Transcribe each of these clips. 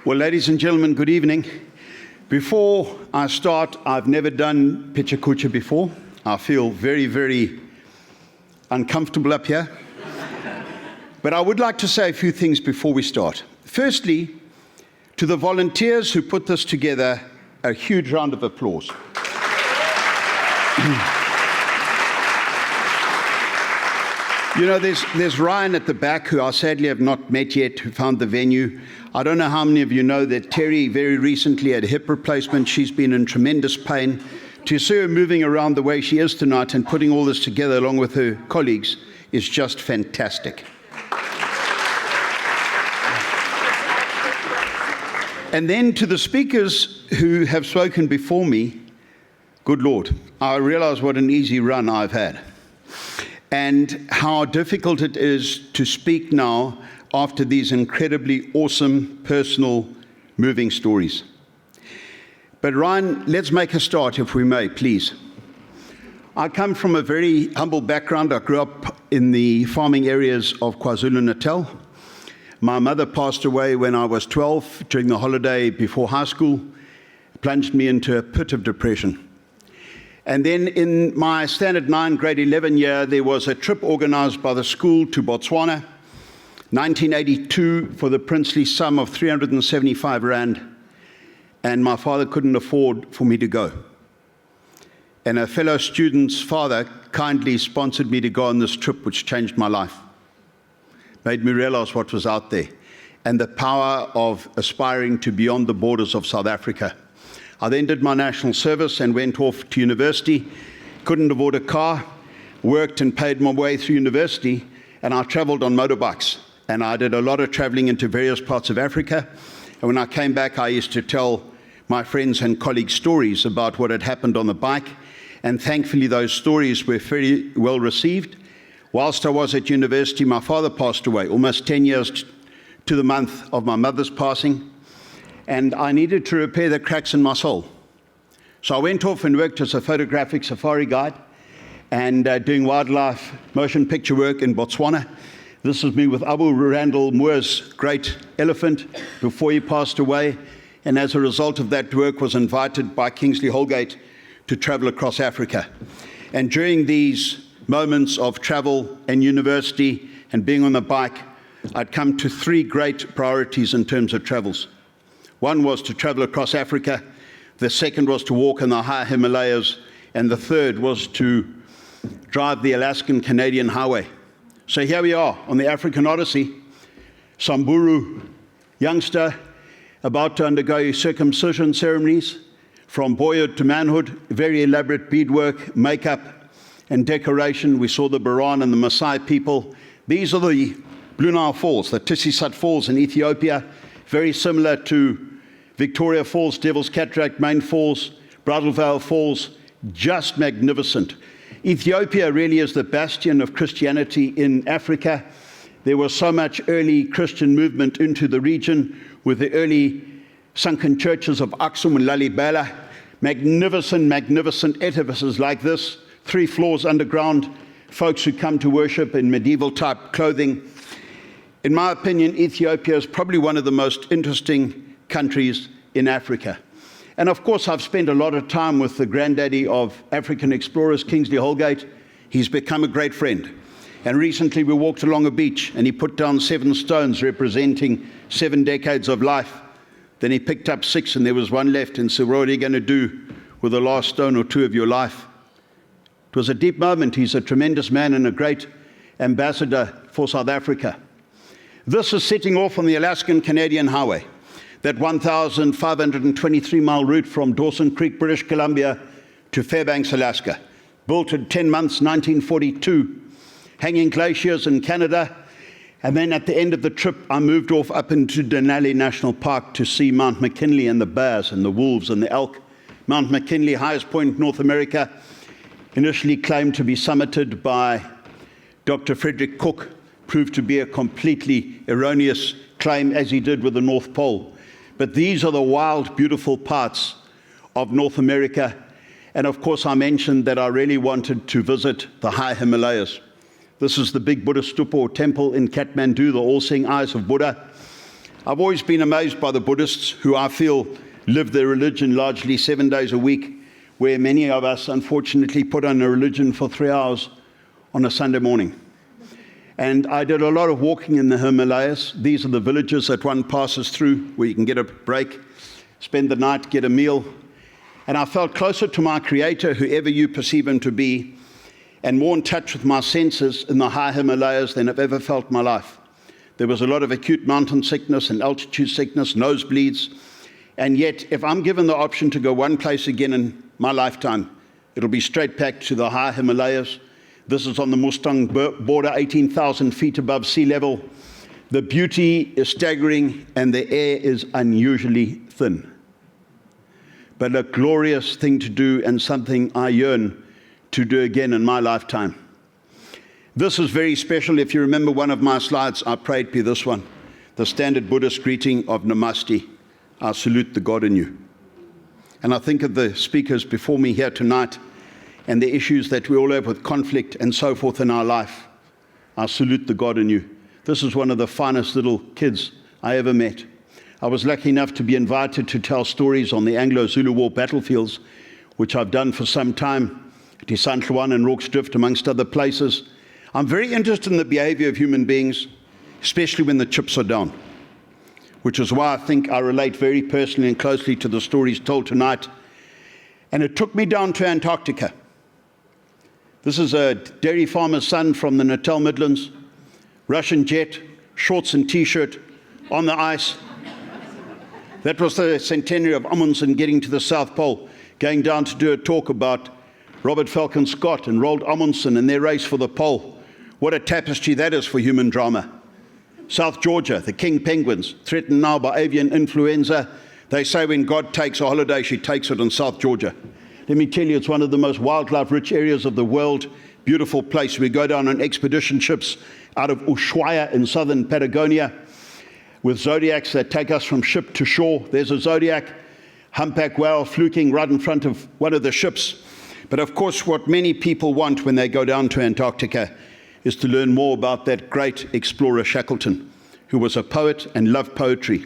Well, ladies and gentlemen, good evening. Before I start, I've never done PechaKucha before. I feel very, very uncomfortable up here. But I would like to say a few things before we start. Firstly, to the volunteers who put this together, a huge round of applause. You know, there's Ryan at the back, who I sadly have not met yet, who found the venue. I don't know how many of you know that Terry very recently had a hip replacement. She's been in tremendous pain. To see her moving around the way she is tonight and putting all this together along with her colleagues is just fantastic. And then to the speakers who have spoken before me, good Lord, I realize what an easy run I've had, and how difficult it is to speak now after these incredibly awesome, personal, moving stories. But Ryan, let's make a start, if we may, please. I come from a very humble background. I grew up in the farming areas of KwaZulu-Natal. My mother passed away when I was 12 during the holiday before high school, plunged me into a pit of depression. And then in my standard 9, grade 11 year, there was a trip organized by the school to Botswana, 1982, for the princely sum of 375 rand, and my father couldn't afford for me to go. And a fellow student's father kindly sponsored me to go on this trip, which changed my life, made me realize what was out there, and the power of aspiring to beyond the borders of South Africa. I then did my national service and went off to university, couldn't afford a car, worked and paid my way through university, and I traveled on motorbikes. And I did a lot of traveling into various parts of Africa. And when I came back, I used to tell my friends and colleagues stories about what had happened on the bike. And thankfully, those stories were very well received. Whilst I was at university, my father passed away, almost 10 years to the month of my mother's passing. And I needed to repair the cracks in my soul. So I went off and worked as a photographic safari guide and doing wildlife motion picture work in Botswana. This was me with Abu Randall Moore's great elephant before he passed away. And as a result of that work, was invited by Kingsley Holgate to travel across Africa. And during these moments of travel and university and being on the bike, I'd come to 3 great priorities in terms of travels. One was to travel across Africa, the second was to walk in the high Himalayas, and the third was to drive the Alaskan Canadian Highway. So here we are on the African Odyssey, Samburu youngster about to undergo circumcision ceremonies, from boyhood to manhood, very elaborate beadwork, makeup and decoration. We saw the Baran and the Maasai people. These are the Blue Nile Falls, the Tisisat Falls in Ethiopia, very similar to Victoria Falls, Devil's Cataract, Main Falls, Bridal Veil Falls, just magnificent. Ethiopia really is the bastion of Christianity in Africa. There was so much early Christian movement into the region with the early sunken churches of Aksum and Lalibela. Magnificent, magnificent edifices like this, 3 floors underground, folks who come to worship in medieval type clothing. In my opinion, Ethiopia is probably one of the most interesting countries in Africa. And of course, I've spent a lot of time with the granddaddy of African explorers, Kingsley Holgate. He's become a great friend. And recently we walked along a beach and he put down 7 stones representing 7 decades of life. Then he picked up 6 and there was 1 left and said, "What are you going to do with the last stone or 2 of your life?" It was a deep moment. He's a tremendous man and a great ambassador for South Africa. This is setting off on the Alaskan Canadian Highway, that 1,523-mile route from Dawson Creek, British Columbia to Fairbanks, Alaska. Built in 10 months, 1942, hanging glaciers in Canada. And then at the end of the trip, I moved off up into Denali National Park to see Mount McKinley and the bears and the wolves and the elk. Mount McKinley, highest point in North America, initially claimed to be summited by Dr. Frederick Cook, proved to be a completely erroneous claim, as he did with the North Pole. But these are the wild, beautiful parts of North America. And of course, I mentioned that I really wanted to visit the high Himalayas. This is the big Buddha stupa or temple in Kathmandu, the all-seeing eyes of Buddha. I've always been amazed by the Buddhists, who I feel live their religion largely 7 days a week, where many of us unfortunately put on a religion for 3 hours on a Sunday morning. And I did a lot of walking in the Himalayas. These are the villages that one passes through where you can get a break, spend the night, get a meal. And I felt closer to my Creator, whoever you perceive him to be, and more in touch with my senses in the high Himalayas than I've ever felt in my life. There was a lot of acute mountain sickness and altitude sickness, nosebleeds. And yet, if I'm given the option to go one place again in my lifetime, it'll be straight back to the high Himalayas. This is on the Mustang border, 18,000 feet above sea level. The beauty is staggering and the air is unusually thin. But a glorious thing to do and something I yearn to do again in my lifetime. This is very special. If you remember one of my slides, I prayed be this one, the standard Buddhist greeting of Namaste. I salute the God in you. And I think of the speakers before me here tonight and the issues that we all have with conflict and so forth in our life. I salute the God in you. This is one of the finest little kids I ever met. I was lucky enough to be invited to tell stories on the Anglo-Zulu Battlefields, which I've done for some time, at Isantluan and Rorke's Drift, amongst other places. I'm very interested in the behavior of human beings, especially when the chips are down, which is why I think I relate very personally and closely to the stories told tonight. And it took me down to Antarctica. This is a dairy farmer's son from the Natal Midlands, Russian jet, shorts and T-shirt, on the ice. That was the centenary of Amundsen getting to the South Pole, going down to do a talk about Robert Falcon Scott and Roald Amundsen and their race for the pole. What a tapestry that is for human drama. South Georgia, the king penguins, threatened now by avian influenza. They say when God takes a holiday, she takes it in South Georgia. Let me tell you, it's one of the most wildlife-rich areas of the world. Beautiful place. We go down on expedition ships out of Ushuaia in southern Patagonia with zodiacs that take us from ship to shore. There's a zodiac, humpback whale fluking right in front of one of the ships. But of course, what many people want when they go down to Antarctica is to learn more about that great explorer Shackleton, who was a poet and loved poetry.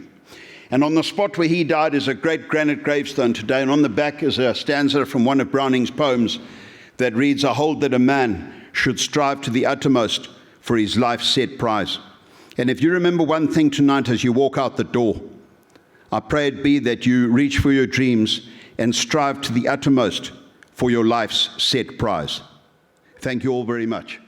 And on the spot where he died is a great granite gravestone today, and on the back is a stanza from one of Browning's poems that reads, "I hold that a man should strive to the uttermost for his life's set prize." And if you remember one thing tonight as you walk out the door, I pray it be that you reach for your dreams and strive to the uttermost for your life's set prize. Thank you all very much.